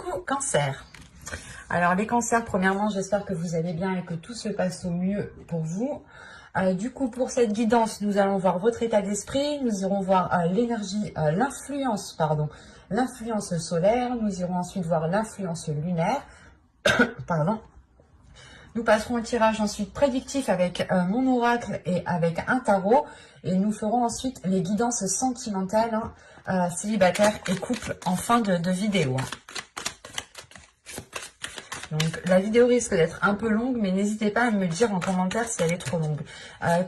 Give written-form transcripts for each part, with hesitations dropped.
Coucou Cancer. Alors les cancers, premièrement, j'espère que vous allez bien et que tout se passe au mieux pour vous. Du coup, pour cette guidance, nous allons voir votre état d'esprit, nous irons voir l'énergie, l'influence solaire, nous irons ensuite voir l'influence lunaire, pardon. Nous passerons au tirage ensuite prédictif avec mon oracle et avec un tarot. Et nous ferons ensuite les guidances sentimentales, célibataires et couples en fin de vidéo. Donc la vidéo risque d'être un peu longue, mais n'hésitez pas à me dire en commentaire si elle est trop longue.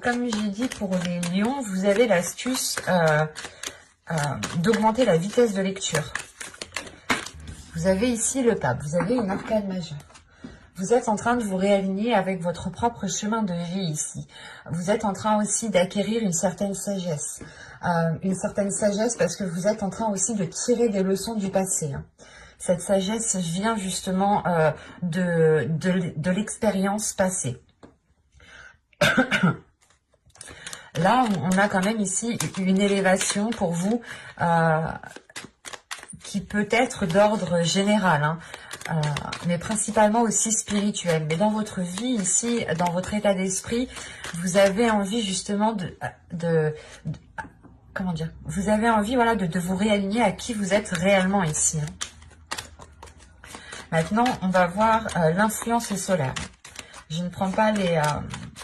Comme j'ai dit pour les lions, vous avez l'astuce d'augmenter la vitesse de lecture. Vous avez ici le pape, vous avez une arcade majeure. Vous êtes en train de vous réaligner avec votre propre chemin de vie ici. Vous êtes en train aussi d'acquérir une certaine sagesse. Parce que vous êtes en train aussi de tirer des leçons du passé. Cette sagesse vient justement de l'expérience passée. Là, on a quand même ici une élévation pour vous qui peut être d'ordre général, mais principalement aussi spirituel. Mais dans votre vie ici, dans votre état d'esprit, vous avez envie justement comment dire, vous avez envie voilà, de vous réaligner à qui vous êtes réellement ici. Maintenant, on va voir l'influence solaire. Je ne prends pas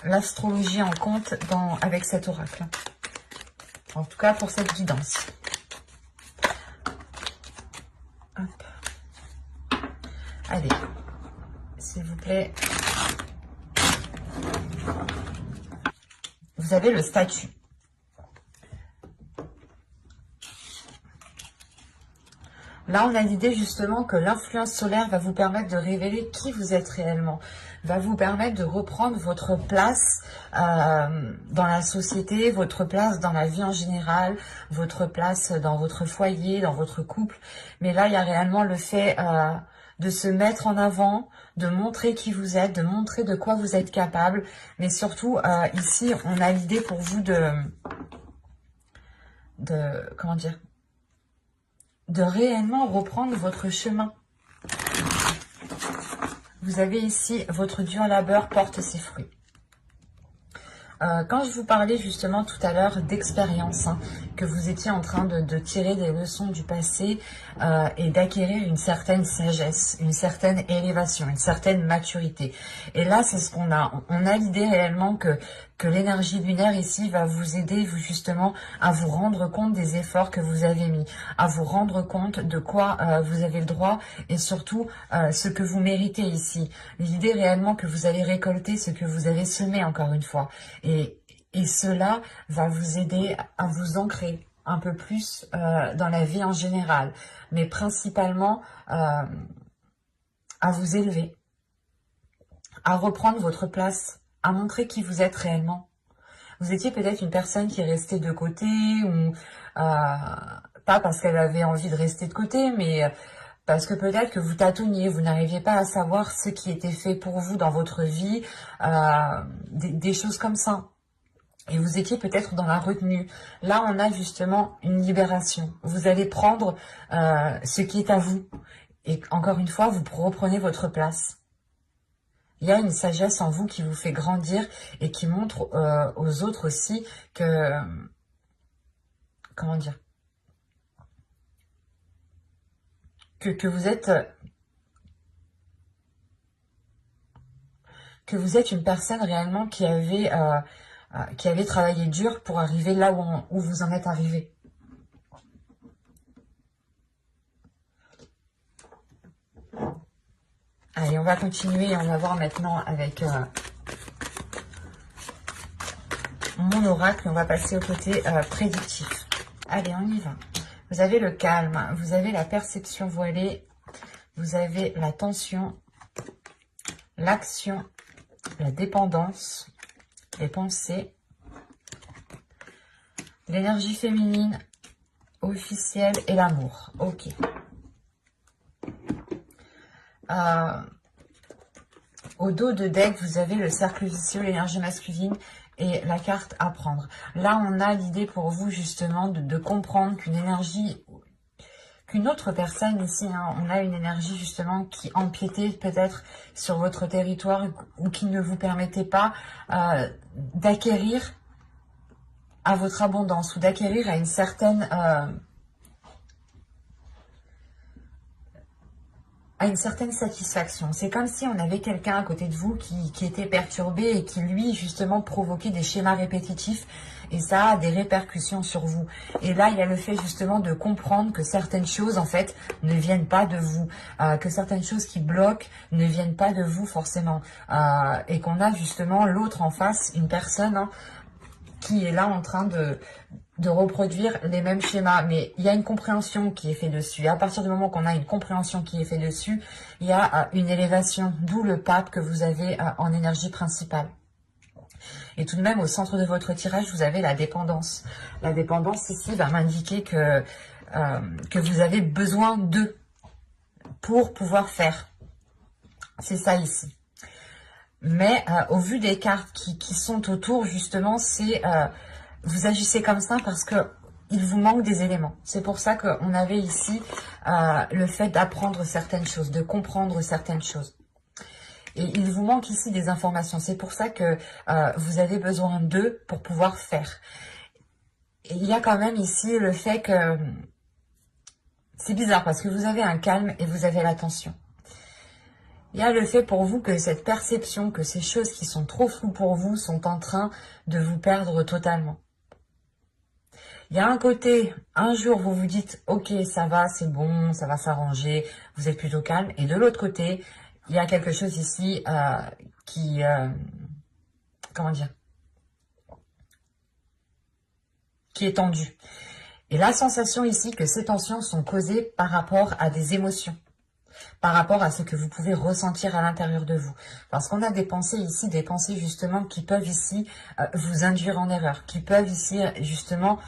l'astrologie en compte avec cet oracle. En tout cas, pour cette guidance. Hop. Allez, s'il vous plaît. Vous avez le statut. Là, on a l'idée justement que l'influence solaire va vous permettre de révéler qui vous êtes réellement, va vous permettre de reprendre votre place dans la société, votre place dans la vie en général, votre place dans votre foyer, dans votre couple. Mais là, il y a réellement le fait de se mettre en avant, de montrer qui vous êtes, de montrer de quoi vous êtes capable. Mais surtout, ici, on a l'idée pour vous comment dire, de réellement reprendre votre chemin. Vous avez ici, votre dur labeur porte ses fruits. Quand je vous parlais justement tout à l'heure d'expérience, que vous étiez en train de tirer des leçons du passé et d'acquérir une certaine sagesse, une certaine élévation, une certaine maturité. Et là, c'est ce qu'on a. On a l'idée réellement que l'énergie lunaire ici va vous aider justement à vous rendre compte des efforts que vous avez mis, à vous rendre compte de quoi vous avez le droit et surtout ce que vous méritez ici. L'idée réellement que vous allez récolter ce que vous avez semé encore une fois. Et cela va vous aider à vous ancrer un peu plus dans la vie en général, mais principalement à vous élever, à reprendre votre place, à montrer qui vous êtes réellement. Vous étiez peut-être une personne qui est restée de côté, ou pas parce qu'elle avait envie de rester de côté, mais parce que peut-être que vous tâtonniez, vous n'arriviez pas à savoir ce qui était fait pour vous dans votre vie, des choses comme ça. Et vous étiez peut-être dans la retenue. Là, on a justement une libération. Vous allez prendre ce qui est à vous. Et encore une fois, vous reprenez votre place. Il y a une sagesse en vous qui vous fait grandir et qui montre aux autres aussi que... Comment dire, que vous êtes une personne réellement qui avait travaillé dur pour arriver là où vous en êtes arrivé. Allez, on va continuer et on va voir maintenant avec mon oracle. On va passer au côté prédictif. Allez, on y va. Vous avez le calme, vous avez la perception voilée, vous avez la tension, l'action, la dépendance, les pensées, l'énergie féminine, officielle et l'amour. Ok. Au dos de deck, vous avez le cercle vicieux, l'énergie masculine et la carte apprendre. Là, on a l'idée pour vous justement de comprendre qu'une énergie qu'une autre personne ici, hein, on a une énergie justement qui empiétait peut-être sur votre territoire ou qui ne vous permettait pas d'acquérir à votre abondance ou d'acquérir à une certaine satisfaction. C'est comme si on avait quelqu'un à côté de vous qui était perturbé et qui lui justement provoquait des schémas répétitifs et ça a des répercussions sur vous. Et là il y a le fait justement de comprendre que certaines choses en fait ne viennent pas de vous, que certaines choses qui bloquent ne viennent pas de vous forcément, et qu'on a justement l'autre en face, une personne hein, qui est là en train de reproduire les mêmes schémas, mais il y a une compréhension qui est faite dessus. Et à partir du moment qu'on a une compréhension qui est faite dessus, il y a une élévation, d'où le pape que vous avez en énergie principale. Et tout de même, au centre de votre tirage, vous avez la dépendance. La dépendance ici va m'indiquer que vous avez besoin d'eux pour pouvoir faire. C'est ça ici. Mais au vu des cartes qui sont autour, justement, c'est vous agissez comme ça parce que il vous manque des éléments. C'est pour ça qu'on avait ici le fait d'apprendre certaines choses, de comprendre certaines choses. Et il vous manque ici des informations. C'est pour ça que vous avez besoin d'eux pour pouvoir faire. Et il y a quand même ici le fait que c'est bizarre parce que vous avez un calme et vous avez l'attention. Il y a le fait pour vous que cette perception, que ces choses qui sont trop floues pour vous sont en train de vous perdre totalement. Il y a un côté, un jour vous vous dites, ok ça va, c'est bon, ça va s'arranger, vous êtes plutôt calme. Et de l'autre côté, il y a quelque chose ici qui, comment dire, qui est tendu. Et la sensation ici que ces tensions sont causées par rapport à des émotions, par rapport à ce que vous pouvez ressentir à l'intérieur de vous. Parce qu'on a des pensées ici, des pensées justement qui peuvent ici vous induire en erreur, qui peuvent ici justement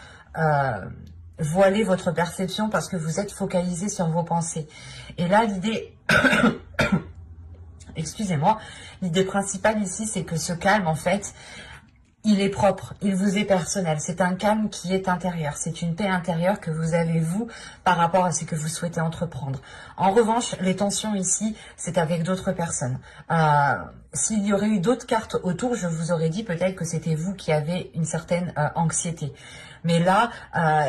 voiler votre perception parce que vous êtes focalisé sur vos pensées. Et là, l'idée... Excusez-moi, l'idée principale ici, c'est que ce calme, en fait, il est propre, il vous est personnel. C'est un calme qui est intérieur. C'est une paix intérieure que vous avez, vous, par rapport à ce que vous souhaitez entreprendre. En revanche, les tensions ici, c'est avec d'autres personnes. S'il y aurait eu d'autres cartes autour, je vous aurais dit peut-être que c'était vous qui avez une certaine anxiété. Mais là,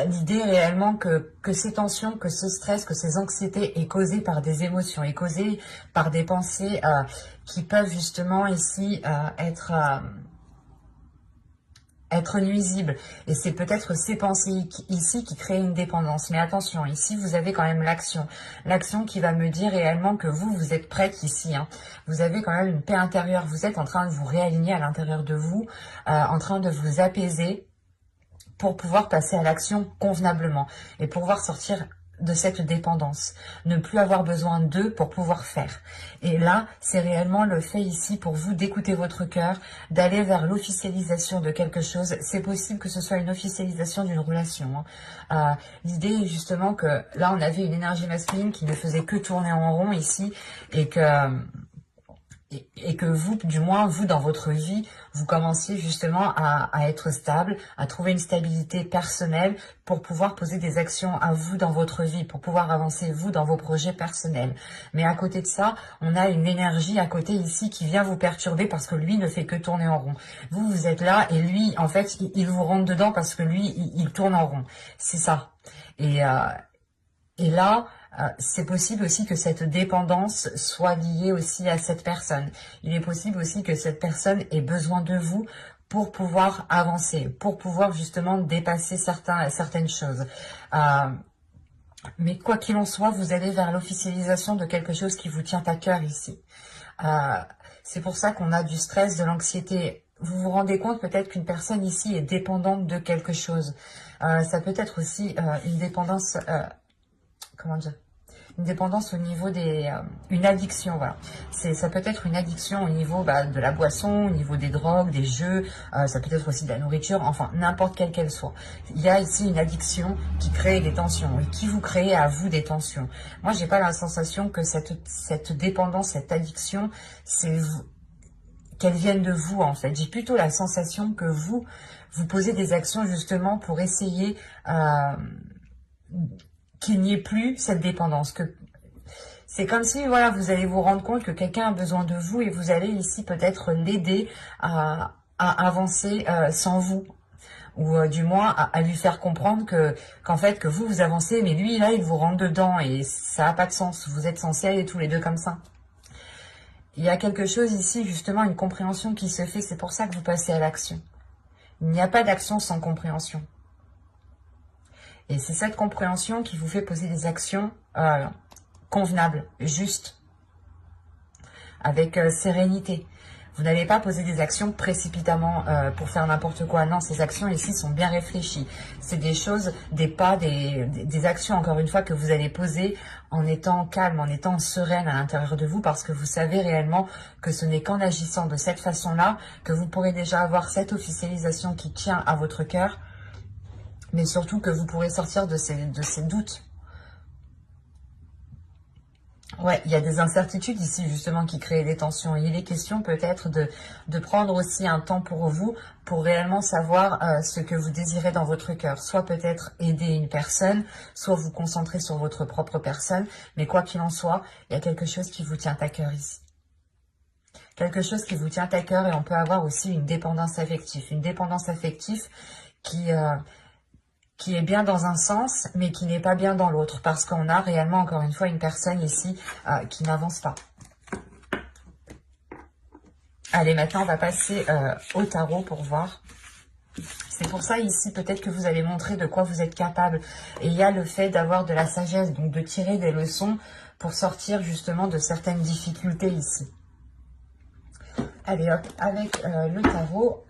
l'idée est réellement que ces tensions, que ce stress, que ces anxiétés est causé par des émotions, est causé par des pensées qui peuvent justement ici être nuisibles. Et c'est peut-être ces pensées ici qui créent une dépendance. Mais attention, ici vous avez quand même l'action. L'action qui va me dire réellement que vous êtes prête ici. Hein. Vous avez quand même une paix intérieure. Vous êtes en train de vous réaligner à l'intérieur de vous, en train de vous apaiser, pour pouvoir passer à l'action convenablement et pouvoir sortir de cette dépendance, ne plus avoir besoin d'eux pour pouvoir faire. Et là, c'est réellement le fait ici pour vous d'écouter votre cœur, d'aller vers l'officialisation de quelque chose. C'est possible que ce soit une officialisation d'une relation. Hein. L'idée est justement que là, on avait une énergie masculine qui ne faisait que tourner en rond ici et que vous, du moins, vous, dans votre vie, vous commenciez justement à être stable, à trouver une stabilité personnelle pour pouvoir poser des actions à vous dans votre vie, pour pouvoir avancer, vous, dans vos projets personnels. Mais à côté de ça, on a une énergie à côté ici qui vient vous perturber parce que lui ne fait que tourner en rond. Vous, vous êtes là et lui, en fait, il vous rentre dedans parce que lui, il tourne en rond. C'est ça. Et là... c'est possible aussi que cette dépendance soit liée aussi à cette personne. Il est possible aussi que cette personne ait besoin de vous pour pouvoir avancer, pour pouvoir justement dépasser certaines choses. Mais quoi qu'il en soit, vous allez vers l'officialisation de quelque chose qui vous tient à cœur ici. C'est pour ça qu'on a du stress, de l'anxiété. Vous vous rendez compte peut-être qu'une personne ici est dépendante de quelque chose. Ça peut être aussi une dépendance... comment dire, une dépendance au niveau une addiction, voilà. Ça peut être une addiction au niveau de la boisson, au niveau des drogues, des jeux, ça peut être aussi de la nourriture, enfin, n'importe quelle qu'elle soit. Il y a ici une addiction qui crée des tensions et qui vous crée à vous des tensions. Moi, j'ai pas la sensation que cette dépendance, cette addiction, qu'elle vienne de vous, en fait. J'ai plutôt la sensation que vous posez des actions justement pour essayer qu'il n'y ait plus cette dépendance. Que c'est comme si, voilà, vous allez vous rendre compte que quelqu'un a besoin de vous et vous allez ici peut-être l'aider à avancer sans vous. Ou du moins à lui faire comprendre qu'en fait, que vous avancez, mais lui, là, il vous rentre dedans et ça n'a pas de sens. Vous êtes censés aller tous les deux comme ça. Il y a quelque chose ici, justement, une compréhension qui se fait. C'est pour ça que vous passez à l'action. Il n'y a pas d'action sans compréhension. Et c'est cette compréhension qui vous fait poser des actions convenables, justes, avec sérénité. Vous n'allez pas poser des actions précipitamment pour faire n'importe quoi. Non, ces actions ici sont bien réfléchies. C'est des choses, des pas, des actions, encore une fois, que vous allez poser en étant calme, en étant sereine à l'intérieur de vous, parce que vous savez réellement que ce n'est qu'en agissant de cette façon-là que vous pourrez déjà avoir cette officialisation qui tient à votre cœur, mais surtout que vous pourrez sortir de ces doutes. Ouais, il y a des incertitudes ici justement qui créent des tensions. Il est question peut-être de prendre aussi un temps pour vous, pour réellement savoir ce que vous désirez dans votre cœur. Soit peut-être aider une personne, soit vous concentrer sur votre propre personne. Mais quoi qu'il en soit, il y a quelque chose qui vous tient à cœur ici. Quelque chose qui vous tient à cœur, et on peut avoir aussi une dépendance affective. Une dépendance affective qui est bien dans un sens, mais qui n'est pas bien dans l'autre, parce qu'on a réellement, encore une fois, une personne ici qui n'avance pas. Allez, maintenant, on va passer au tarot pour voir. C'est pour ça, ici, peut-être que vous allez montrer de quoi vous êtes capable. Et il y a le fait d'avoir de la sagesse, donc de tirer des leçons pour sortir, justement, de certaines difficultés ici. Allez, hop, avec le tarot...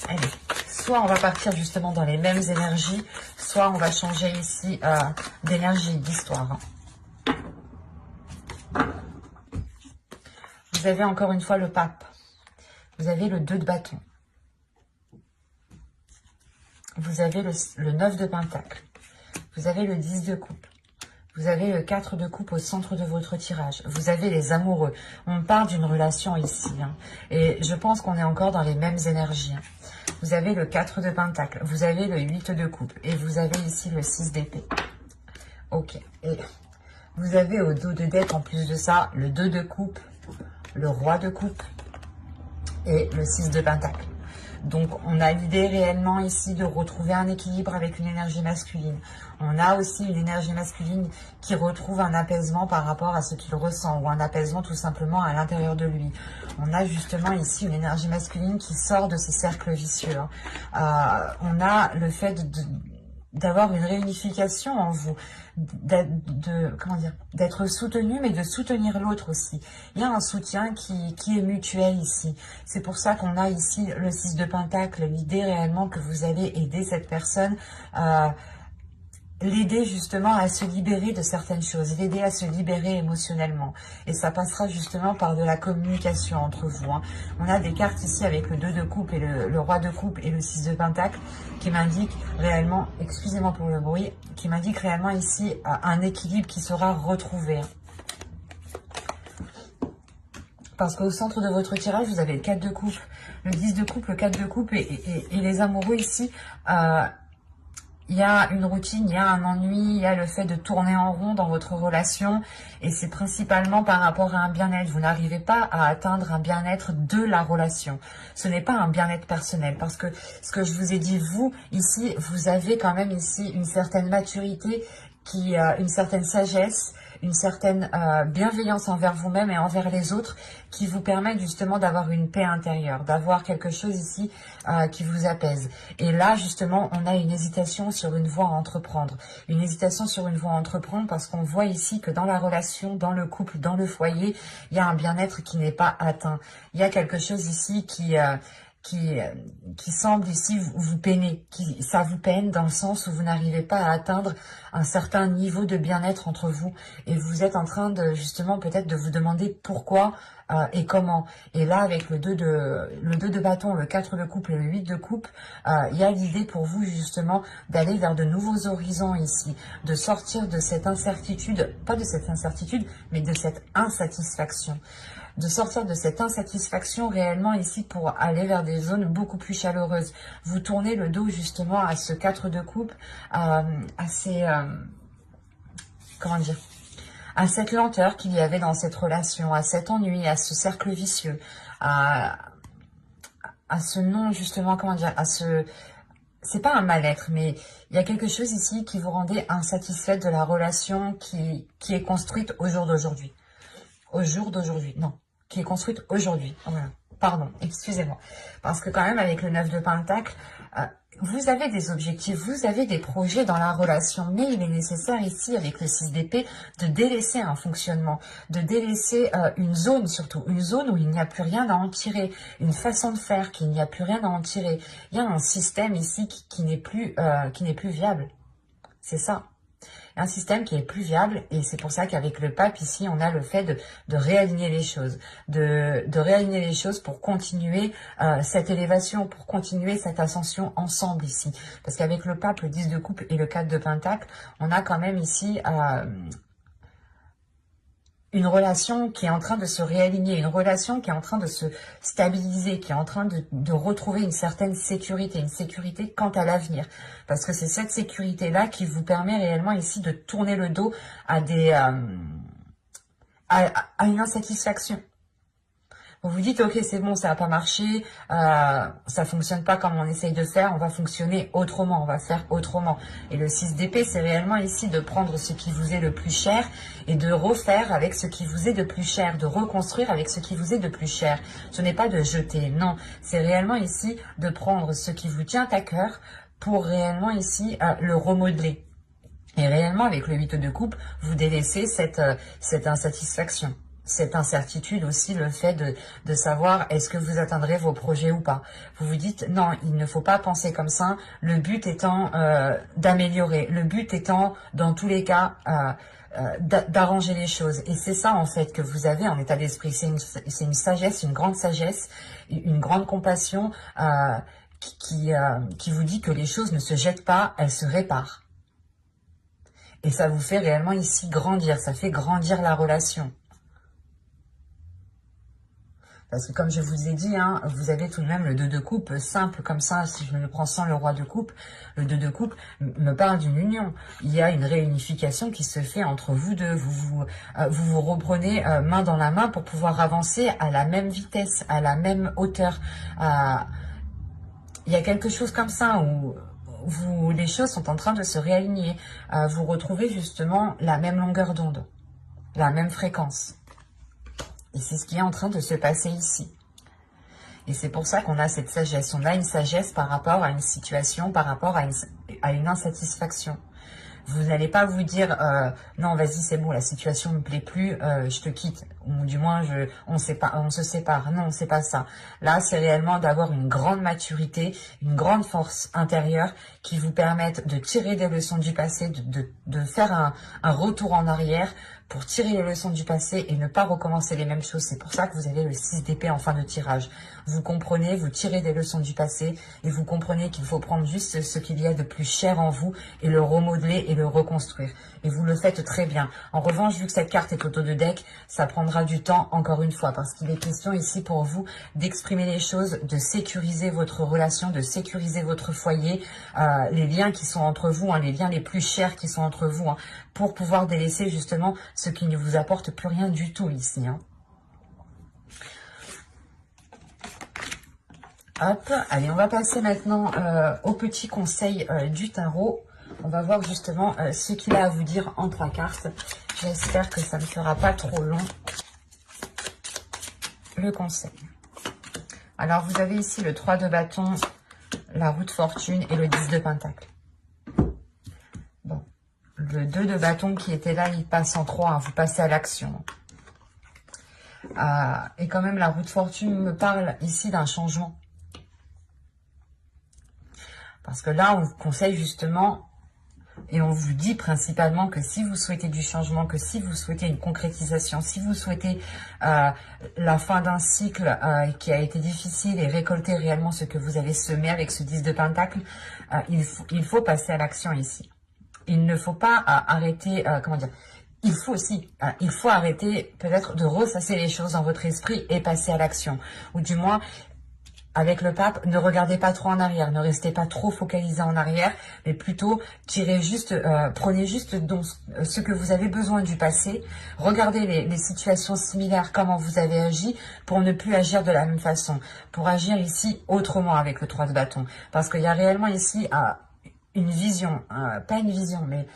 Allez, soit on va partir justement dans les mêmes énergies, soit on va changer ici d'énergie, d'histoire. Vous avez encore une fois le pape. Vous avez le 2 de bâton. Vous avez le 9 de pentacle. Vous avez le 10 de coupe. Vous avez le 4 de coupe au centre de votre tirage. Vous avez les amoureux. On parle d'une relation ici. Hein. Et je pense qu'on est encore dans les mêmes énergies. Hein. Vous avez le 4 de pentacle. Vous avez le 8 de coupe. Et vous avez ici le 6 d'épée. Ok. Et vous avez au dos de deck, en plus de ça, le 2 de coupe, le roi de coupe et le 6 de pentacle. Donc, on a l'idée réellement ici de retrouver un équilibre avec une énergie masculine. On a aussi une énergie masculine qui retrouve un apaisement par rapport à ce qu'il ressent, ou un apaisement tout simplement à l'intérieur de lui. On a justement ici une énergie masculine qui sort de ces cercles vicieux. On a le fait d'avoir une réunification en vous, d'être soutenu, mais de soutenir l'autre aussi. Il y a un soutien qui est mutuel ici. C'est pour ça qu'on a ici le 6 de pentacle, l'idée réellement que vous allez aider cette personne, l'aider justement à se libérer de certaines choses, l'aider à se libérer émotionnellement. Et ça passera justement par de la communication entre vous. Hein. On a des cartes ici avec le 2 de coupe et le roi de coupe et le 6 de pentacle qui m'indiquent réellement, excusez-moi pour le bruit, qui m'indiquent réellement ici un équilibre qui sera retrouvé. Hein. Parce qu'au centre de votre tirage, vous avez le 4 de coupe, le 10 de coupe, le 4 de coupe et les amoureux ici... il y a une routine, il y a un ennui, il y a le fait de tourner en rond dans votre relation. Et c'est principalement par rapport à un bien-être. Vous n'arrivez pas à atteindre un bien-être de la relation. Ce n'est pas un bien-être personnel. Parce que ce que je vous ai dit, vous, ici, vous avez quand même ici une certaine maturité, une certaine sagesse, une certaine bienveillance envers vous-même et envers les autres qui vous permettent justement d'avoir une paix intérieure, d'avoir quelque chose ici qui vous apaise. Et là, justement, on a une hésitation sur une voie à entreprendre. Une hésitation sur une voie à entreprendre parce qu'on voit ici que dans la relation, dans le couple, dans le foyer, il y a un bien-être qui n'est pas atteint. Il y a quelque chose ici qui semble ici vous peiner, ça vous peine dans le sens où vous n'arrivez pas à atteindre un certain niveau de bien-être entre vous et vous êtes en train de justement peut-être de vous demander pourquoi et comment. Et là avec le 2 de bâton, le 4 de coupe et le 8 de coupe, il y a l'idée pour vous justement d'aller vers de nouveaux horizons ici, de sortir de cette incertitude, pas de cette incertitude, mais de cette insatisfaction. de sortir de cette insatisfaction réellement ici pour aller vers des zones beaucoup plus chaleureuses. Vous tournez le dos justement à ce 4 de coupe, à ces... comment dire, à cette lenteur qu'il y avait dans cette relation, à cet ennui, à ce cercle vicieux, à ce non, justement, comment dire, à ce... C'est pas un mal-être, mais il y a quelque chose ici qui vous rendait insatisfaite de la relation qui est construite au jour d'aujourd'hui. Au jour d'aujourd'hui, non, qui est construite aujourd'hui. Voilà. Pardon, excusez-moi. Parce que quand même, avec le 9 de Pentacle, vous avez des objectifs, vous avez des projets dans la relation, mais il est nécessaire ici, avec le 6 d'épée, de délaisser un fonctionnement, de délaisser une zone surtout, une zone où il n'y a plus rien à en tirer, une façon de faire qu'il n'y a plus rien à en tirer. Il y a un système ici qui n'est plus viable. C'est ça. Un système qui est plus viable, et c'est pour ça qu'avec le pape ici on a le fait de réaligner les choses, de réaligner les choses pour continuer cette élévation, pour continuer cette ascension ensemble ici, parce qu'avec le pape, le 10 de coupe et le 4 de pentacle, on a quand même ici une relation qui est en train de se réaligner, une relation qui est en train de se stabiliser, qui est en train de retrouver une certaine sécurité, une sécurité quant à l'avenir. Parce que c'est cette sécurité-là qui vous permet réellement ici de tourner le dos à à une insatisfaction. Vous vous dites, ok, c'est bon, ça n'a pas marché, ça fonctionne pas comme on essaye de faire, on va fonctionner autrement, on va faire autrement. Et le 6 d'épée, c'est réellement ici de prendre ce qui vous est le plus cher et de refaire avec ce qui vous est de plus cher, de reconstruire avec ce qui vous est de plus cher. Ce n'est pas de jeter, non, c'est réellement ici de prendre ce qui vous tient à cœur pour réellement ici le remodeler. Et réellement, avec le 8 de coupe, vous délaissez cette insatisfaction. Cette incertitude aussi, le fait de savoir est-ce que vous atteindrez vos projets ou pas. Vous vous dites non, il ne faut pas penser comme ça, le but étant d'améliorer, le but étant dans tous les cas d'arranger les choses. Et c'est ça en fait que vous avez en état d'esprit, c'est une sagesse, une grande compassion qui vous dit que les choses ne se jettent pas, elles se réparent. Et ça vous fait réellement ici grandir, ça fait grandir la relation. Parce que comme je vous ai dit, hein, vous avez tout de même le 2 de coupe, simple comme ça, si je me le prends sans le roi de coupe, le 2 de coupe me parle d'une union. Il y a une réunification qui se fait entre vous deux, vous reprenez main dans la main pour pouvoir avancer à la même vitesse, à la même hauteur. Il y a quelque chose comme ça où les choses sont en train de se réaligner. Vous retrouvez justement la même longueur d'onde, la même fréquence. Et c'est ce qui est en train de se passer ici. Et c'est pour ça qu'on a cette sagesse. On a une sagesse par rapport à une situation, par rapport à une insatisfaction. Vous n'allez pas vous dire non, vas-y, c'est bon, la situation ne me plaît plus, je te quitte. Ou du moins, on se sépare. Non, c'est pas ça. Là, c'est réellement d'avoir une grande maturité, une grande force intérieure qui vous permettent de tirer des leçons du passé, de faire un retour en arrière pour tirer les leçons du passé et ne pas recommencer les mêmes choses. C'est pour ça que vous avez le 6 d'épée en fin de tirage. Vous comprenez, vous tirez des leçons du passé et vous comprenez qu'il faut prendre juste ce qu'il y a de plus cher en vous et le remodeler et le reconstruire. Et vous le faites très bien. En revanche, vu que cette carte est auto de deck, ça prendra du temps encore une fois parce qu'il est question ici pour vous d'exprimer les choses, de sécuriser votre relation, de sécuriser votre foyer, les liens qui sont entre vous, hein, les liens les plus chers qui sont entre vous, hein, pour pouvoir délaisser justement ce qui ne vous apporte plus rien du tout ici. Hein. Hop, allez, on va passer maintenant au petit conseil du tarot. On va voir justement ce qu'il a à vous dire en 3 cartes. J'espère que ça ne fera pas trop long, le conseil. Alors, vous avez ici le 3 de bâton, la roue de fortune et le 10 de pentacle. Bon, le 2 de bâton qui était là, il passe en 3, hein, vous passez à l'action. Et quand même, la roue de fortune me parle ici d'un changement. Parce que là, on vous conseille justement, et on vous dit principalement que si vous souhaitez du changement, que si vous souhaitez une concrétisation, si vous souhaitez la fin d'un cycle qui a été difficile et récolter réellement ce que vous avez semé avec ce 10 de pentacle, il faut passer à l'action ici. Il ne faut pas arrêter, comment dire, il faut aussi, il faut arrêter peut-être de ressasser les choses dans votre esprit et passer à l'action. Ou du moins, avec le pape, ne regardez pas trop en arrière, ne restez pas trop focalisé en arrière, mais plutôt prenez juste donc ce que vous avez besoin du passé, regardez les situations similaires, comment vous avez agi, pour ne plus agir de la même façon, pour agir ici autrement avec le 3 de bâton. Parce qu'il y a réellement ici une vision, pas une vision, mais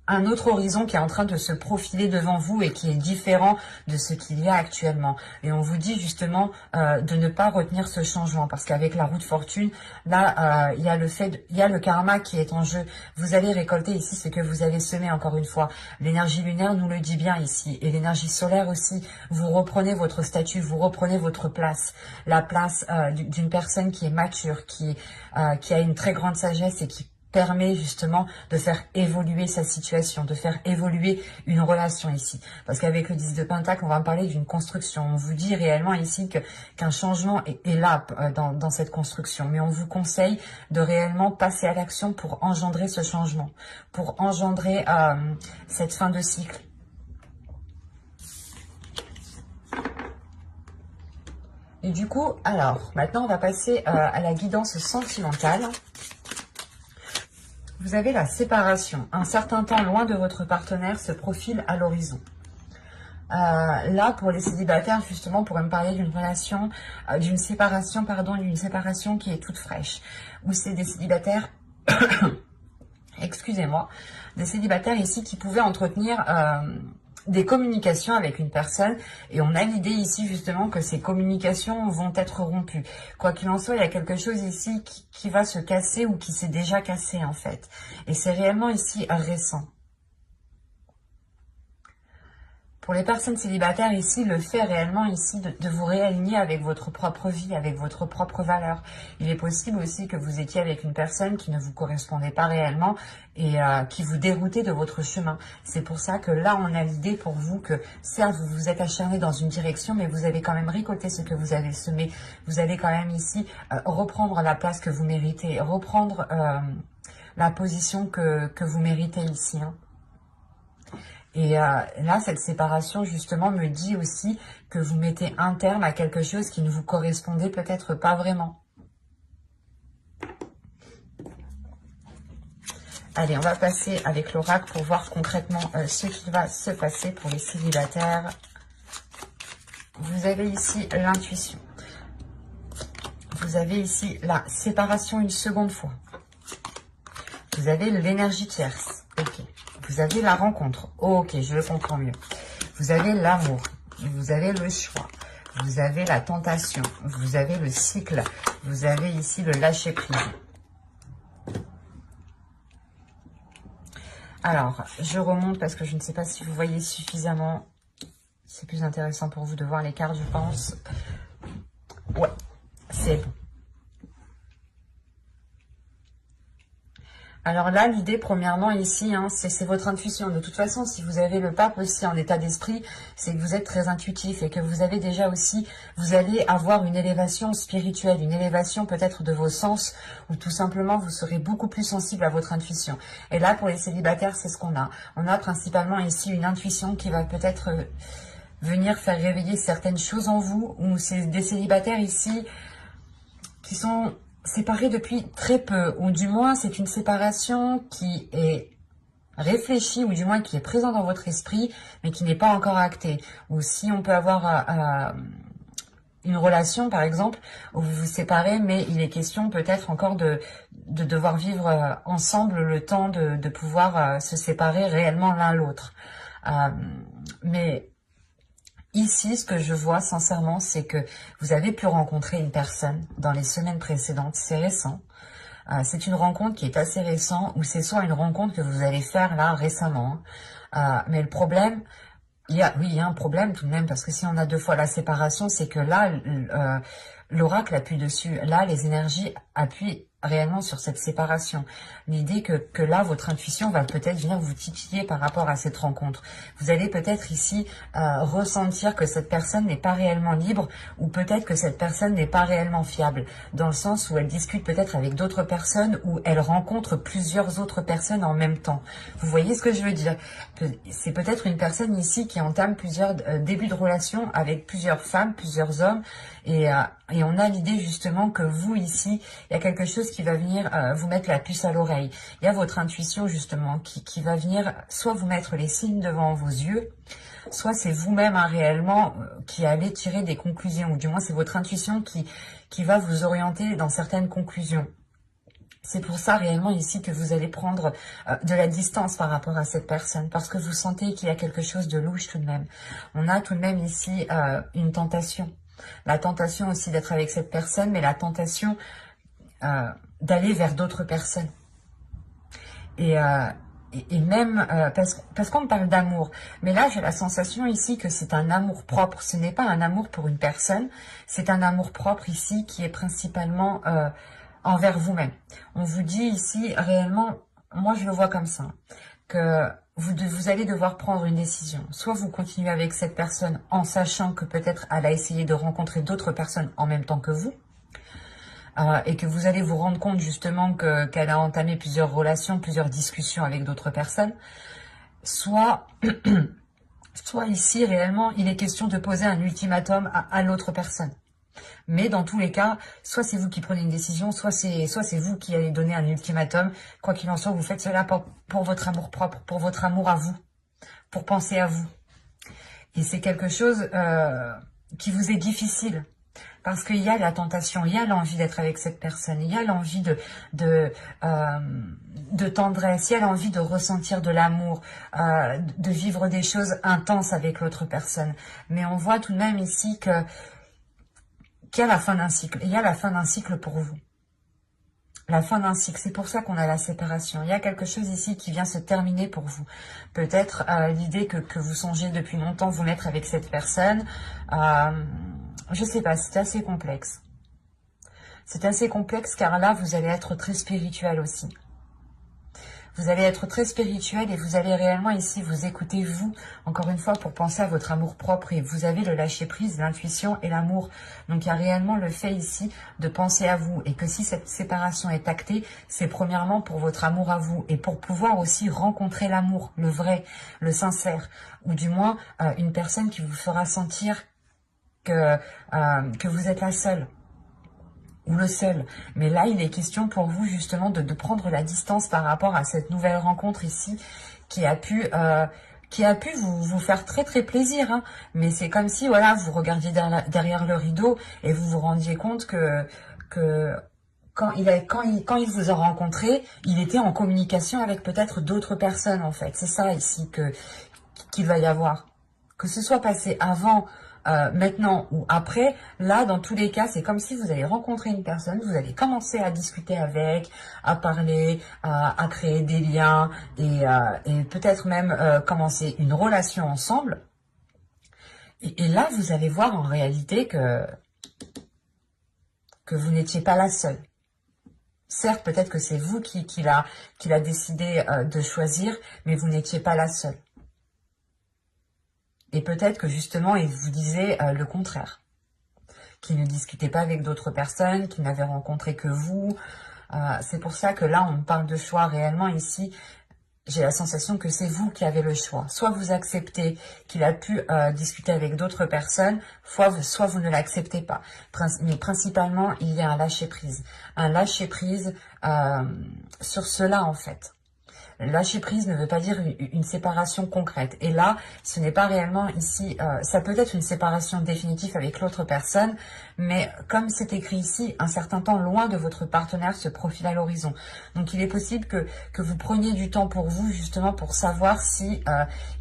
un autre horizon qui est en train de se profiler devant vous et qui est différent de ce qu'il y a actuellement. Et on vous dit justement de ne pas retenir ce changement, parce qu'avec la roue de fortune, là, il y a le karma qui est en jeu. Vous allez récolter ici ce que vous avez semé, encore une fois. L'énergie lunaire nous le dit bien ici, et l'énergie solaire aussi. Vous reprenez votre statut, vous reprenez votre place, la place d'une personne qui est mature, qui a une très grande sagesse et qui permet justement de faire évoluer sa situation, de faire évoluer une relation ici. Parce qu'avec le 10 de Pentacle, on va parler d'une construction. On vous dit réellement ici qu'un changement est là dans cette construction. Mais on vous conseille de réellement passer à l'action pour engendrer ce changement, pour engendrer cette fin de cycle. Et du coup, alors, maintenant on va passer à la guidance sentimentale. Vous avez la séparation. Un certain temps loin de votre partenaire se profile à l'horizon. Là, pour les célibataires, justement, on pourrait me parler d'une relation, d'une séparation qui est toute fraîche. Ou c'est des célibataires, excusez-moi, des célibataires ici qui pouvaient entretenir des communications avec une personne, et on a l'idée ici justement que ces communications vont être rompues. Quoi qu'il en soit, il y a quelque chose ici qui va se casser ou qui s'est déjà cassé en fait. Et c'est réellement ici récent. Pour les personnes célibataires ici, le fait réellement ici de vous réaligner avec votre propre vie, avec votre propre valeur. Il est possible aussi que vous étiez avec une personne qui ne vous correspondait pas réellement et qui vous déroutait de votre chemin. C'est pour ça que là, on a l'idée pour vous que certes, vous vous êtes acharné dans une direction, mais vous avez quand même récolté ce que vous avez semé. Vous allez quand même ici reprendre la place que vous méritez, reprendre la position que vous méritez ici, hein. Et là, cette séparation, justement, me dit aussi que vous mettez un terme à quelque chose qui ne vous correspondait peut-être pas vraiment. Allez, on va passer avec l'oracle pour voir concrètement ce qui va se passer pour les célibataires. Vous avez ici l'intuition. Vous avez ici la séparation une seconde fois. Vous avez l'énergie tierce. Ok. Vous avez la rencontre. Ok, je le comprends mieux. Vous avez l'amour. Vous avez le choix. Vous avez la tentation. Vous avez le cycle. Vous avez ici le lâcher-prise. Alors, je remonte parce que je ne sais pas si vous voyez suffisamment. C'est plus intéressant pour vous de voir les cartes, je pense. Ouais, c'est bon. Alors là, l'idée, premièrement, ici, hein, c'est votre intuition. De toute façon, si vous avez le pape aussi en état d'esprit, c'est que vous êtes très intuitif et que vous avez déjà aussi, vous allez avoir une élévation spirituelle, une élévation peut-être de vos sens, ou tout simplement, vous serez beaucoup plus sensible à votre intuition. Et là, pour les célibataires, c'est ce qu'on a. On a principalement ici une intuition qui va peut-être venir faire réveiller certaines choses en vous, ou c'est des célibataires ici qui sont séparés depuis très peu, ou du moins c'est une séparation qui est réfléchie, ou du moins qui est présente dans votre esprit, mais qui n'est pas encore actée. Ou si on peut avoir une relation, par exemple, où vous vous séparez, mais il est question peut-être encore de devoir vivre ensemble le temps de pouvoir se séparer réellement l'un l'autre. Mais ici, ce que je vois sincèrement, c'est que vous avez pu rencontrer une personne dans les semaines précédentes, c'est récent. C'est une rencontre qui est assez récente, ou c'est soit une rencontre que vous allez faire là récemment. Mais le problème, il y a un problème tout de même, parce que si on a 2 fois la séparation, c'est que là, l'oracle appuie dessus. Là, les énergies appuient réellement sur cette séparation. L'idée que là, votre intuition va peut-être venir vous titiller par rapport à cette rencontre. Vous allez peut-être ici ressentir que cette personne n'est pas réellement libre, ou peut-être que cette personne n'est pas réellement fiable, dans le sens où elle discute peut-être avec d'autres personnes, ou elle rencontre plusieurs autres personnes en même temps. Vous voyez ce que je veux dire? C'est peut-être une personne ici qui entame plusieurs débuts de relation avec plusieurs femmes, plusieurs hommes, et on a l'idée justement que vous ici, il y a quelque chose qui va venir vous mettre la puce à l'oreille. Il y a votre intuition justement qui va venir soit vous mettre les signes devant vos yeux, soit c'est vous-même réellement qui allez tirer des conclusions, ou du moins c'est votre intuition qui va vous orienter dans certaines conclusions. C'est pour ça réellement ici que vous allez prendre de la distance par rapport à cette personne, parce que vous sentez qu'il y a quelque chose de louche tout de même. On a tout de même ici une tentation. La tentation aussi d'être avec cette personne, mais la tentation d'aller vers d'autres personnes. Et même, parce qu'on me parle d'amour, mais là j'ai la sensation ici que c'est un amour propre. Ce n'est pas un amour pour une personne, c'est un amour propre ici qui est principalement envers vous-même. On vous dit ici réellement, moi je le vois comme ça, que vous allez devoir prendre une décision. Soit vous continuez avec cette personne en sachant que peut-être elle a essayé de rencontrer d'autres personnes en même temps que vous, et que vous allez vous rendre compte justement qu'elle a entamé plusieurs relations, plusieurs discussions avec d'autres personnes. Soit ici réellement il est question de poser un ultimatum à l'autre personne. Mais dans tous les cas, soit c'est vous qui prenez une décision, soit c'est vous qui allez donner un ultimatum. Quoi qu'il en soit, vous faites cela pour votre amour propre, pour votre amour à vous, pour penser à vous. Et c'est quelque chose qui vous est difficile. Parce qu'il y a la tentation, il y a l'envie d'être avec cette personne, il y a l'envie de tendresse, il y a l'envie de ressentir de l'amour, de vivre des choses intenses avec l'autre personne. Mais on voit tout de même ici qu'il y a la fin d'un cycle. Il y a la fin d'un cycle pour vous. La fin d'un cycle, c'est pour ça qu'on a la séparation. Il y a quelque chose ici qui vient se terminer pour vous. Peut-être l'idée que vous songez depuis longtemps vous mettre avec cette personne. Je sais pas, c'est assez complexe. C'est assez complexe car là, vous allez être très spirituel aussi. Vous allez être très spirituel et vous allez réellement ici vous écouter vous, encore une fois, pour penser à votre amour propre. Et vous avez le lâcher prise, l'intuition et l'amour. Donc il y a réellement le fait ici de penser à vous. Et que si cette séparation est actée, c'est premièrement pour votre amour à vous. Et pour pouvoir aussi rencontrer l'amour, le vrai, le sincère. Ou du moins une personne qui vous fera sentir que vous êtes la seule. Ou le seul. Mais là, il est question pour vous justement de prendre la distance par rapport à cette nouvelle rencontre ici qui a pu vous faire très très plaisir. Hein. Mais c'est comme si voilà, vous regardiez derrière le rideau et vous vous rendiez compte que quand il vous a rencontré, il était en communication avec peut-être d'autres personnes en fait. C'est ça ici qu'il va y avoir. Que ce soit passé avant, maintenant ou après, là dans tous les cas c'est comme si vous allez rencontrer une personne, vous allez commencer à discuter avec, à parler, à créer des liens et peut-être même commencer une relation ensemble et là vous allez voir en réalité que vous n'étiez pas la seule. Certes peut-être que c'est vous qui l'a décidé de choisir, mais vous n'étiez pas la seule. Et peut-être que justement, il vous disait le contraire. Qu'il ne discutait pas avec d'autres personnes, qu'il n'avait rencontré que vous. C'est pour ça que là, on parle de choix réellement ici. J'ai la sensation que c'est vous qui avez le choix. Soit vous acceptez qu'il a pu discuter avec d'autres personnes, soit vous ne l'acceptez pas. Mais principalement, il y a un lâcher-prise. Un lâcher-prise sur cela, en fait. Lâcher prise ne veut pas dire une séparation concrète. Et là, ce n'est pas réellement ici, ça peut être une séparation définitive avec l'autre personne, mais comme c'est écrit ici, un certain temps loin de votre partenaire se profile à l'horizon. Donc il est possible que vous preniez du temps pour vous, justement pour savoir si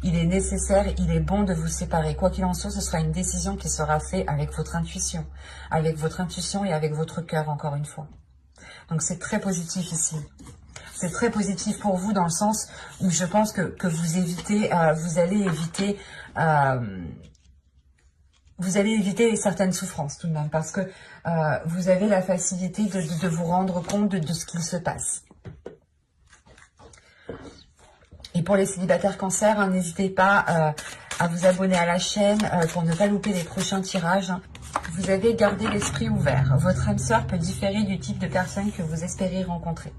il est nécessaire, il est bon de vous séparer. Quoi qu'il en soit, ce sera une décision qui sera faite avec votre intuition et avec votre cœur, encore une fois. Donc c'est très positif ici. C'est très positif pour vous dans le sens où je pense que vous allez éviter vous allez éviter certaines souffrances tout de même, parce que vous avez la facilité de vous rendre compte de ce qu'il se passe. Et pour les célibataires cancer, hein, n'hésitez pas à vous abonner à la chaîne pour ne pas louper les prochains tirages. Vous avez gardé l'esprit ouvert. Votre âme sœur peut différer du type de personne que vous espérez rencontrer.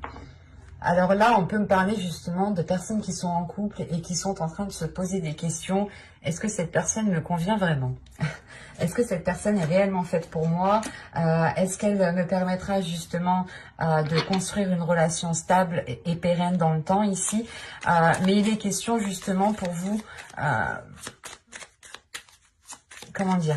Alors là, on peut me parler justement de personnes qui sont en couple et qui sont en train de se poser des questions. Est-ce que cette personne me convient vraiment? Est-ce que cette personne est réellement faite pour moi? Est-ce qu'elle me permettra justement de construire une relation stable et pérenne dans le temps ici? Mais il est question justement pour vous, comment dire?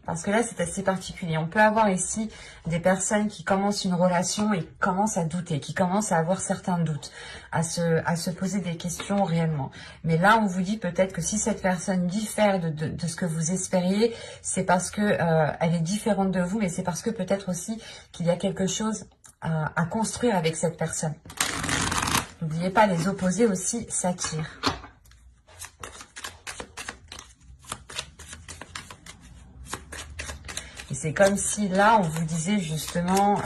Parce que là, c'est assez particulier. On peut avoir ici des personnes qui commencent une relation et qui commencent à douter, qui commencent à avoir certains doutes, à se poser des questions réellement. Mais là, on vous dit peut-être que si cette personne diffère de ce que vous espériez, c'est parce que elle est différente de vous, mais c'est parce que peut-être aussi qu'il y a quelque chose à construire avec cette personne. N'oubliez pas, les opposés aussi s'attirent. Et c'est comme si là, on vous disait justement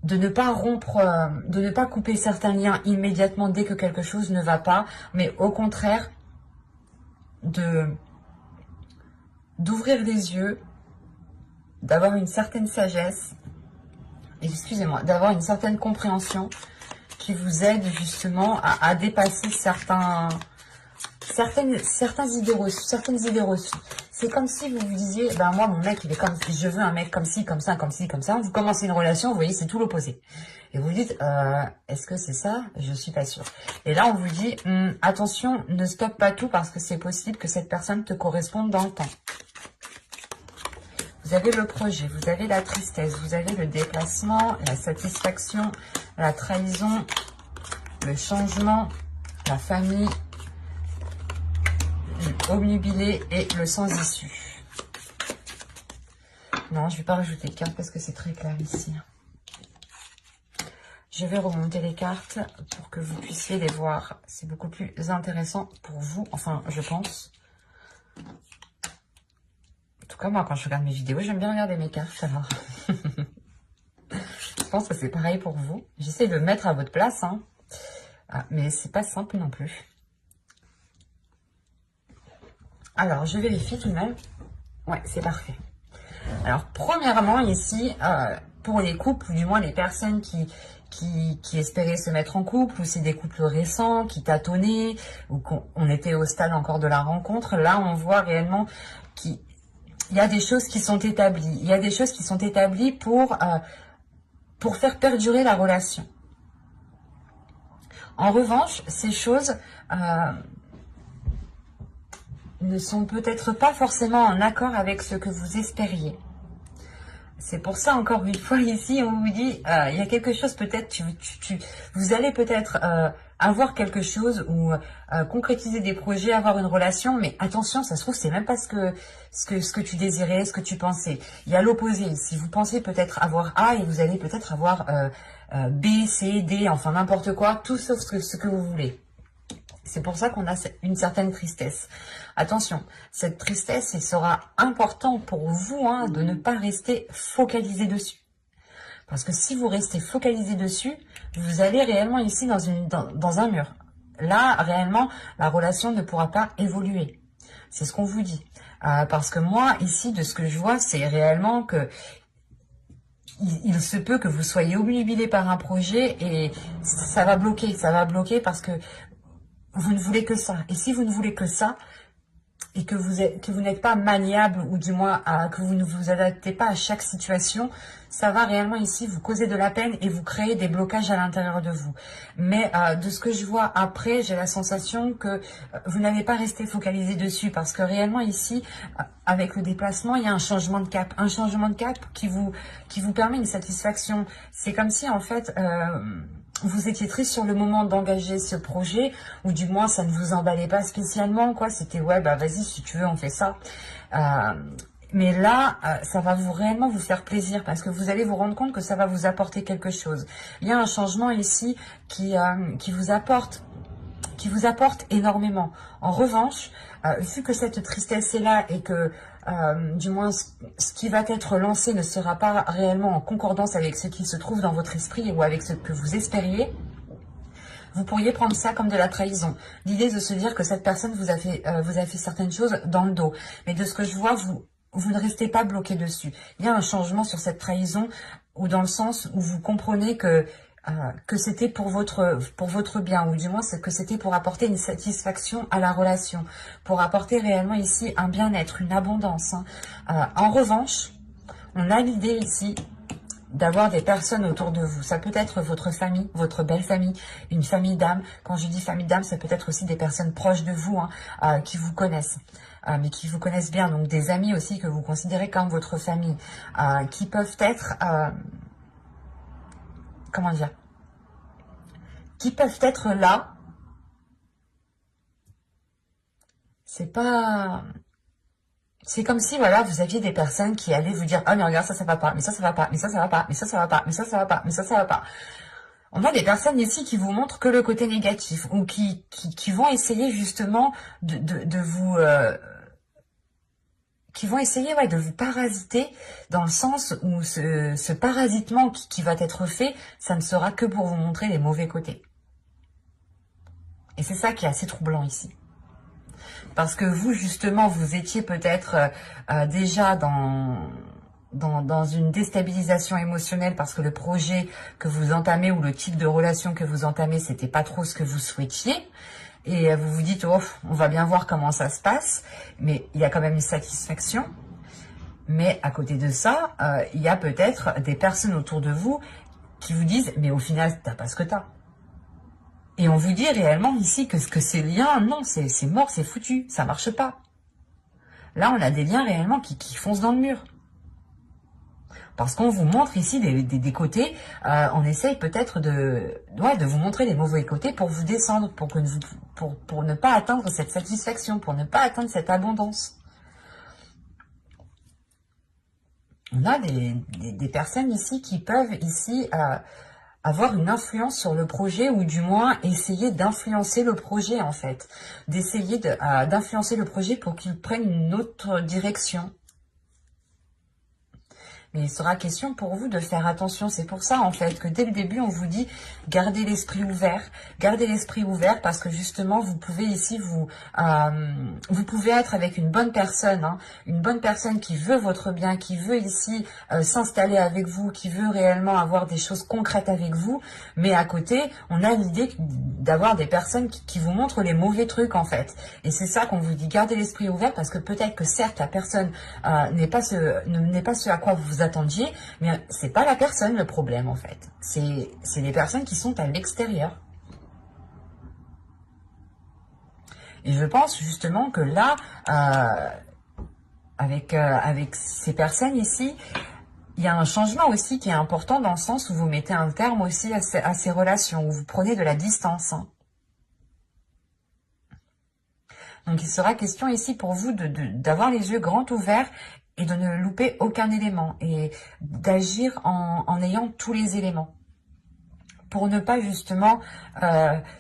de ne pas rompre, de ne pas couper certains liens immédiatement dès que quelque chose ne va pas, mais au contraire, d'ouvrir les yeux, d'avoir une certaine sagesse, excusez-moi, d'avoir une certaine compréhension qui vous aide justement à dépasser certaines idées reçues. C'est comme si vous vous disiez, ben moi mon mec il est comme, je veux un mec comme ci, comme ça, comme ci, comme ça. Vous commencez une relation, vous voyez c'est tout l'opposé. Et vous vous dites, est-ce que c'est ça? Je suis pas sûre. Et là on vous dit, attention, ne stoppe pas tout parce que c'est possible que cette personne te corresponde dans le temps. Vous avez le projet, vous avez la tristesse, vous avez le déplacement, la satisfaction, la trahison, le changement, la famille, obnubilé et le sans issue. Non, je ne vais pas rajouter de cartes parce que c'est très clair ici. Je vais remonter les cartes pour que vous puissiez les voir. C'est beaucoup plus intéressant pour vous, enfin, je pense. En tout cas, moi, quand je regarde mes vidéos, j'aime bien regarder mes cartes, alors. Je pense que c'est pareil pour vous. J'essaie de me mettre à votre place, hein. Mais c'est pas simple non plus. Alors, je vérifie tout de même. Ouais, c'est parfait. Alors, premièrement, ici, pour les couples, ou du moins les personnes qui espéraient se mettre en couple, ou c'est des couples récents, qui tâtonnaient, ou qu'on était au stade encore de la rencontre, là, on voit réellement qu'il y a des choses qui sont établies. Il y a des choses qui sont établies pour faire perdurer la relation. En revanche, ces choses ne sont peut-être pas forcément en accord avec ce que vous espériez. C'est pour ça, encore une fois, ici, on vous dit, il y a quelque chose, peut-être, vous allez peut-être avoir quelque chose ou concrétiser des projets, avoir une relation, mais attention, ça se trouve, c'est même pas ce que tu désirais, ce que tu pensais. Il y a l'opposé. Si vous pensez peut-être avoir A et vous allez peut-être avoir B, C, D, enfin n'importe quoi, tout sauf ce que vous voulez. C'est pour ça qu'on a une certaine tristesse. Attention, cette tristesse, il sera important pour vous de ne pas rester focalisé dessus. Parce que si vous restez focalisé dessus, vous allez réellement ici dans un mur. Là, réellement, la relation ne pourra pas évoluer. C'est ce qu'on vous dit. Parce que moi, ici, de ce que je vois, c'est réellement que il se peut que vous soyez obnubilé par un projet et ça va bloquer parce que vous ne voulez que ça. Et si vous ne voulez que ça, et que vous n'êtes pas maniable, ou du moins que vous ne vous adaptez pas à chaque situation, ça va réellement ici vous causer de la peine et vous créer des blocages à l'intérieur de vous. Mais de ce que je vois après, j'ai la sensation que vous n'allez pas rester focalisé dessus, parce que réellement ici, avec le déplacement, il y a un changement de cap. Un changement de cap qui vous permet une satisfaction. C'est comme si en fait vous étiez triste sur le moment d'engager ce projet, ou du moins ça ne vous emballait pas spécialement, quoi. C'était ouais, bah vas-y, si tu veux, on fait ça. Mais là, ça va réellement vous faire plaisir, parce que vous allez vous rendre compte que ça va vous apporter quelque chose. Il y a un changement ici qui vous apporte qui vous apporte énormément. En revanche, vu que cette tristesse est là et que du moins ce qui va être lancé ne sera pas réellement en concordance avec ce qui se trouve dans votre esprit ou avec ce que vous espériez, vous pourriez prendre ça comme de la trahison. L'idée de se dire que cette personne vous a fait certaines choses dans le dos. Mais de ce que je vois, vous ne restez pas bloqué dessus. Il y a un changement sur cette trahison, ou dans le sens où vous comprenez que c'était pour votre bien, ou du moins que c'était pour apporter une satisfaction à la relation, pour apporter réellement ici un bien-être, une abondance. En revanche, on a l'idée ici d'avoir des personnes autour de vous. Ça peut être votre famille, votre belle famille, une famille d'âme. Quand je dis famille d'âme, ça peut être aussi des personnes proches de vous, qui vous connaissent. Mais qui vous connaissent bien, donc des amis aussi que vous considérez comme votre famille, qui peuvent être... comment dire, qui peuvent être là. C'est pas... C'est comme si, voilà, vous aviez des personnes qui allaient vous dire, ah mais regarde, ça va pas, mais ça va pas, mais ça va pas, mais ça va pas, mais ça va pas, mais ça va pas. On a des personnes ici qui vous montrent que le côté négatif, ou qui vont essayer justement de vous... qui vont essayer de vous parasiter, dans le sens où ce parasitement qui va être fait, ça ne sera que pour vous montrer les mauvais côtés. Et c'est ça qui est assez troublant ici. Parce que vous, justement, vous étiez peut-être déjà dans une déstabilisation émotionnelle, parce que le projet que vous entamez ou le type de relation que vous entamez, c'était pas trop ce que vous souhaitiez. Et vous vous dites, oh, on va bien voir comment ça se passe, mais il y a quand même une satisfaction. Mais à côté de ça, il y a peut-être des personnes autour de vous qui vous disent, mais au final, t'as pas ce que t'as. Et on vous dit réellement ici que ces liens, non, c'est mort, c'est foutu, ça marche pas. Là, on a des liens réellement qui foncent dans le mur. Parce qu'on vous montre ici des côtés, on essaye peut-être de vous montrer les mauvais côtés pour vous descendre, pour ne pas atteindre cette satisfaction, pour ne pas atteindre cette abondance. On a des personnes ici qui peuvent ici avoir une influence sur le projet, ou du moins essayer d'influencer le projet en fait. D'essayer d'influencer le projet pour qu'il prenne une autre direction. Mais il sera question pour vous de faire attention. C'est pour ça, en fait, que dès le début, on vous dit gardez l'esprit ouvert. Gardez l'esprit ouvert parce que justement, vous pouvez ici, vous pouvez être avec une bonne personne, une bonne personne qui veut votre bien, qui veut ici s'installer avec vous, qui veut réellement avoir des choses concrètes avec vous. Mais à côté, on a l'idée d'avoir des personnes qui vous montrent les mauvais trucs, en fait. Et c'est ça qu'on vous dit, gardez l'esprit ouvert parce que peut-être que certes, la personne n'est pas ce à quoi vous vous attendiez, mais c'est pas la personne le problème en fait. C'est les personnes qui sont à l'extérieur. Et je pense justement que là, avec ces personnes ici, il y a un changement aussi qui est important dans le sens où vous mettez un terme aussi à ces relations, où vous prenez de la distance. Donc il sera question ici pour vous d'avoir les yeux grands ouverts et de ne louper aucun élément et d'agir en ayant tous les éléments pour ne pas justement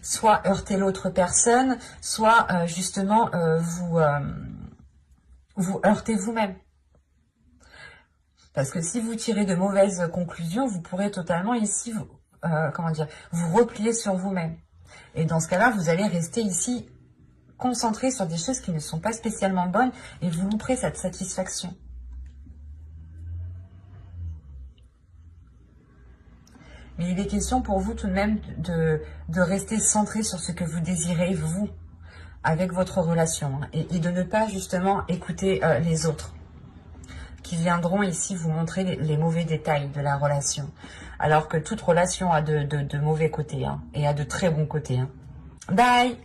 soit heurter l'autre personne, soit justement vous heurter vous-même. Parce que si vous tirez de mauvaises conclusions, vous pourrez totalement ici vous replier sur vous-même. Et dans ce cas-là, vous allez rester ici concentré sur des choses qui ne sont pas spécialement bonnes et vous louperez cette satisfaction. Mais il est question pour vous tout de même de rester centré sur ce que vous désirez, vous, avec votre relation. Et de ne pas justement écouter les autres qui viendront ici vous montrer les mauvais détails de la relation. Alors que toute relation a de mauvais côtés et a de très bons côtés. Bye!